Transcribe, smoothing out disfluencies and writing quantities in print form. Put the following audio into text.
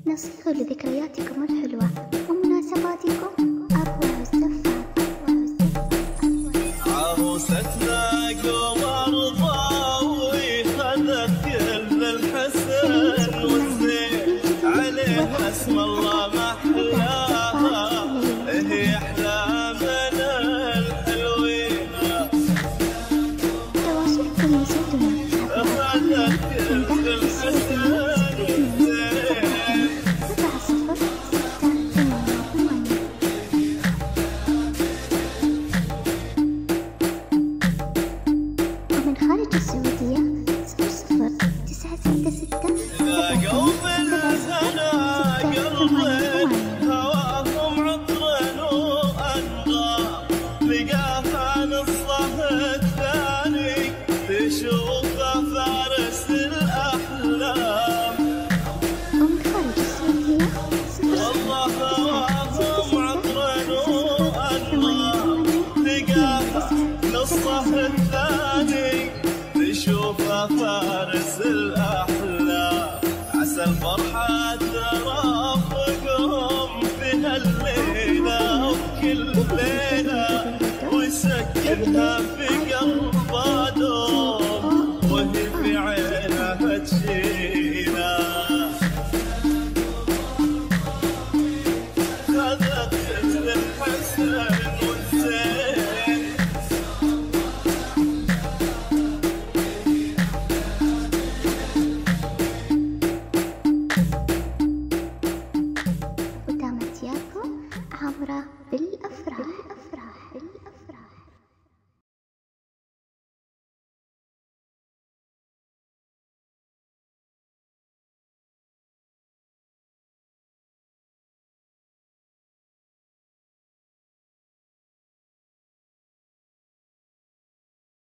نصيغ لذكرياتكم الحلوة ومناسباتكم أروع الزفة. عروستنا قمر ضاوي خذت كل الحسن والزين، عليها اسم الله محلاها، هي أحلامنا الحلوين. تواصلكم يسعدنا خذت كل الحسن خارج السعودية 00 966 يا قلب الهنا قلبي هواهم عطر وأنغام، لقاها نصه الثاني تشوفه فارس الأحلام. ومن خارج السعودية والله هواهم عطر وأنغام، لقاها نصه الثاني تشوفه فارس الأحلام. عسى الفرحة ترافقهم في هالليلة وكل ليلة، ويسكنها في قلب